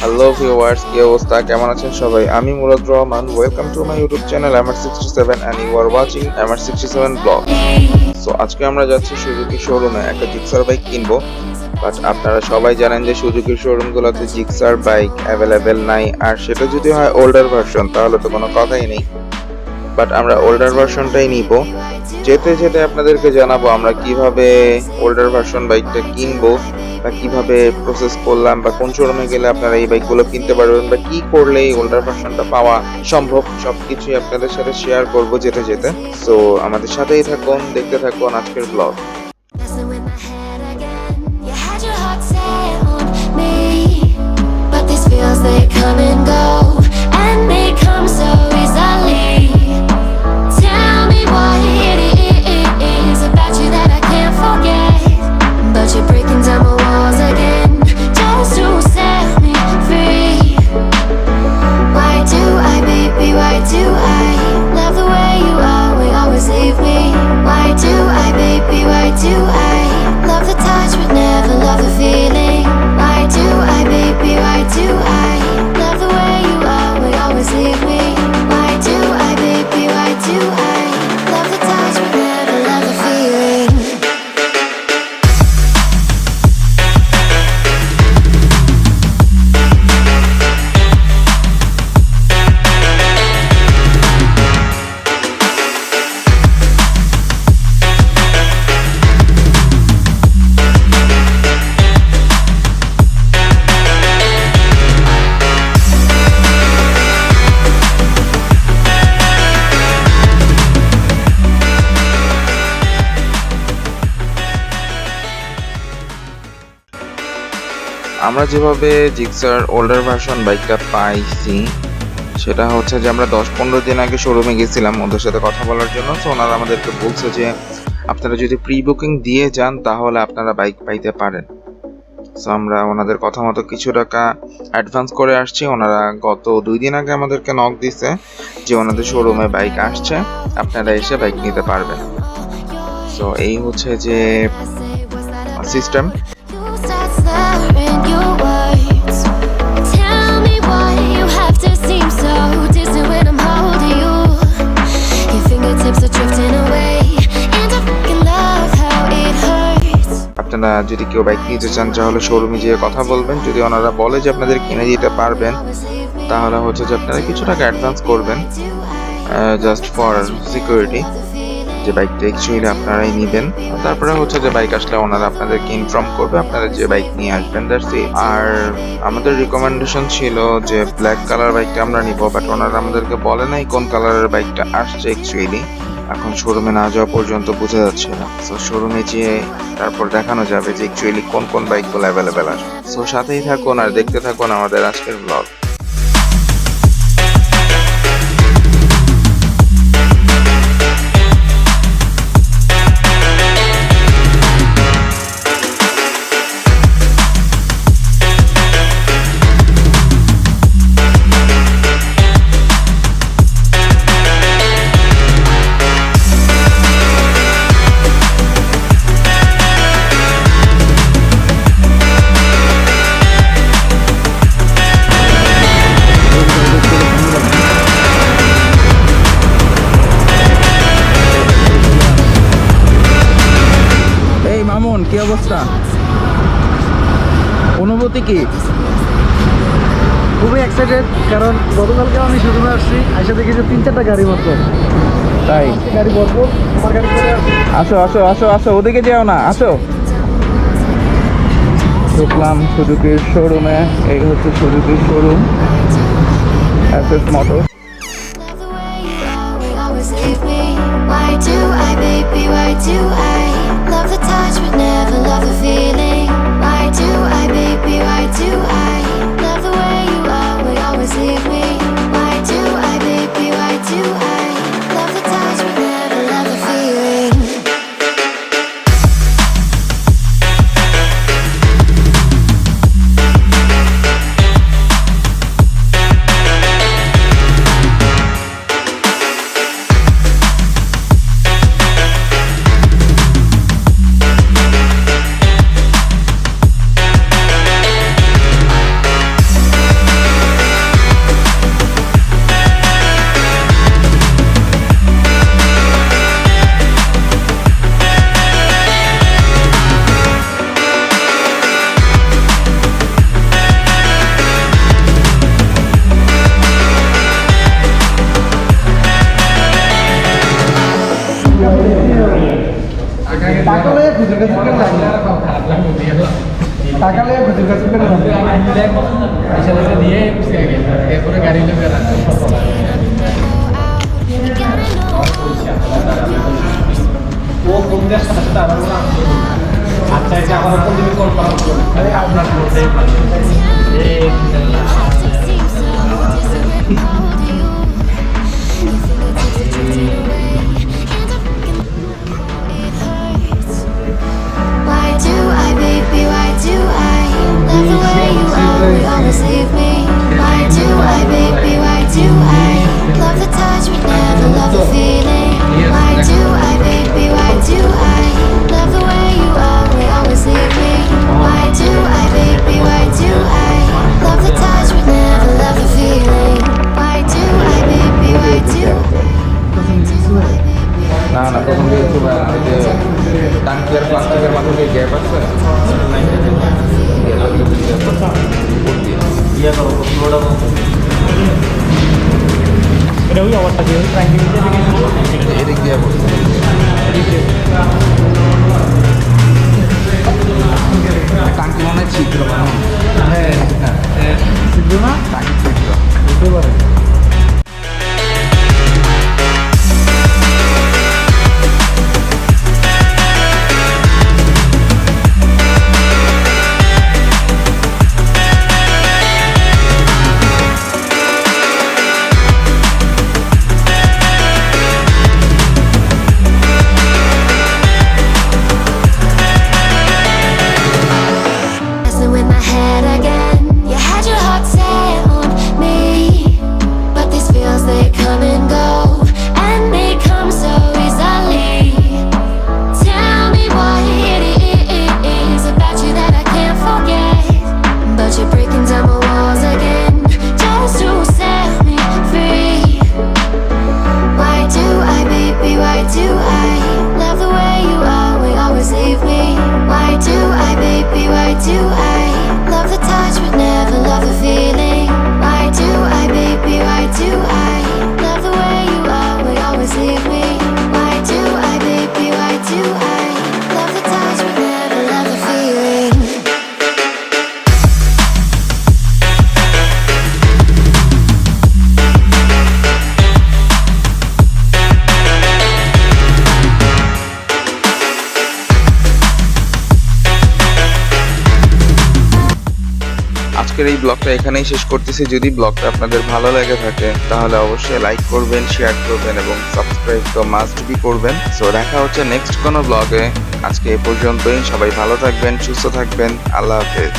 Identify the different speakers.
Speaker 1: Hello viewers, কি অবস্থা, কেমন আছেন সবাই? আমি Murad Rahman. Welcome to my YouTube channel MR67 and you are watching MR67 blog. So আজকে আমরা যাচ্ছি সুজুকি শোরুমে একটা জিক্সার বাইক কিনবো। বাট আপনারা সবাই জানেন যে সুজুকির শোরুমগুলোতে জিক্সার বাইক অ্যাভেলেবেল নাই, আর সেটা যদি হয় ওল্ডার ভার্সন তাহলে তো কোনো কথাই নেই। বাট আমরা ওল্ডার ভার্সনটাই নিব। যেতে যেতে আপনাদেরকে জানাবো আমরা কিভাবে ওল্ডার ভার্সন বাইকটা কিনবো, বা কিভাবে প্রসেস করলাম, বা কোন শোরুমে গেলে আপনারা এই বাইকগুলো কিনতে পারবেন, বা কি করলে এই ওল্ডার ভার্সনটা পাওয়া সম্ভব, সবকিছুই আপনাদের সাথে শেয়ার করব যেতে যেতে। সো আমাদের সাথেই থাকুন, দেখতে থাকুন আজকের ব্লগ। আমরা যেভাবে জিক্সার ওল্ডার ভার্সন বাইকটা পাইছি সেটা হচ্ছে যে আমরা 10-15 দিন আগে শোরুমে গেছিলাম ওদের সাথে কথা বলার জন্য। তো ওনারা আমাদেরকে বলছে যে আপনারা যদি প্রি বুকিং দিয়ে যান তাহলে আপনারা বাইক পাইতে পারেন। সো আমরা ওনাদের কথা মতো কিছু টাকা অ্যাডভান্স করে আসছি। ওনারা গত 2 দিন আগে আমাদেরকে নক দিছে যে ওনাদের শোরুমে বাইক আসছে, আপনারা এসে বাইক নিতে পারবেন। সো এই হচ্ছে যে সিস্টেম। আপনারা যদি কেউ বাইক নিতে চান তাহলে শোরুমে গিয়ে কথা বলবেন। যদি ওনারা বলে যে আপনাদের কিনে দিতে পারবেন তাহলে হচ্ছে যে আপনারা কিছু টাকা অ্যাডভান্স করবেন, জাস্ট ফর সিকিউরিটি, যে বাইকটা অ্যাকচুয়ালি আপনারাই নেবেন। তারপরে হচ্ছে যে বাইক আসলে ওনারা আপনাদেরকে ইনফর্ম করবে আপনারা যে বাইক নিয়ে আসবেন, দ্যাটস ইট। আর আমাদের রিকমেন্ডেশন ছিল যে ব্ল্যাক কালার বাইকটা আমরা নিব, বাট ওনারা আমাদেরকে বলে নাই কোন কালারের বাইকটা আসছে অ্যাকচুয়ালি। এখন শোরুমে না যাওয়া পর্যন্ত বোঝা যাচ্ছে না। সো শোরুমে যেয়ে তারপর দেখানো যাবে যে অ্যাকচুয়ালি কোন কোন বাইকগুলো অ্যাভেলেবেল আছে। সো সাথেই থাকুন আর দেখতে থাকুন আমাদের আজকের ব্লগ।
Speaker 2: কি অবস্থা, অনুভূতি কি?
Speaker 3: খুবই এক্সাইটেড, কারণ গতকালকে আমি শোরুমে আসছি, আইসা দেখি যে 3-4টা গাড়ি ভরপুর।
Speaker 2: তাই
Speaker 3: গাড়ি ভরপুর, আমার গাড়ি চলে আসছে।
Speaker 2: আসো আসো আসো আসো, ওদিকে যেও না, আসো। ঢুকলাম সুজুকির শোরুমে। এই হচ্ছে সুজুকির showroom, SS motor.
Speaker 4: Why do I, baby, why do I love the touch but never love the feeling? Why do I, baby, why do I love the way you are, will always leave me? Why do I, baby, why do I love the touch but never love the feeling?
Speaker 3: টাকালে বুঝি কাছে করে
Speaker 5: পয়সা দিয়ে এরপরে গাড়ি নেবে ও কোন দেশ সাথে আবার আচ্ছা এটা আমার কোন দিকে কল করা হবে আপনার বলতেই পারে এই
Speaker 4: Why do I, baby, why do I love the way you always leave me? Why do I, baby, why do I love the touch but never love the feeling? Why do I, baby, why do I love the way you always leave me? Why do I, baby, why do I love the touch but never love the feeling? Why do I, baby, why do I?
Speaker 2: না না প্রথম দিকে খুব ওই যে টাঙ্কির প্লাস্টিকের মাঝে যে গ্যাপ আছে
Speaker 5: এটা ওই আওয়াজটা দিয়ে ট্র্যাকিং দিয়ে
Speaker 2: এদিক দিয়ে বলছে টাঙ্কি মনে হয় ছিদ্র মানে
Speaker 3: হ্যাঁ সিদ্ধ না
Speaker 2: টাঙ্কি ছিদ্র
Speaker 3: বুঝতে পারে
Speaker 4: Messing with my head again. You had your heart set on me, but these feels they come and go, and they come so easily. Tell me what it is about you that I can't forget, but you're breaking down my walls again just to set me free. Why do I, baby, why do I love the way you always leave me? Why do I, baby, why do I love the touch but never love the feeling? Why do I, baby, why do I love the way you always leave me? Why do I, baby, why do I love the touch but never love the feeling?
Speaker 1: আজকের এই ব্লগটা এখানেই শেষ করতেছি। যদি ব্লগটা আপনাদের ভালো লেগে থাকে তাহলে অবশ্যই লাইক করবেন, শেয়ার করবেন এবং সাবস্ক্রাইব তো মাস্ট বি করবেন। সো দেখা হচ্ছে নেক্সট কোনো ব্লগে। আজকে এ পর্যন্তই। সবাই ভালো থাকবেন, সুস্থ থাকবেন। আল্লাহ হাফেজ।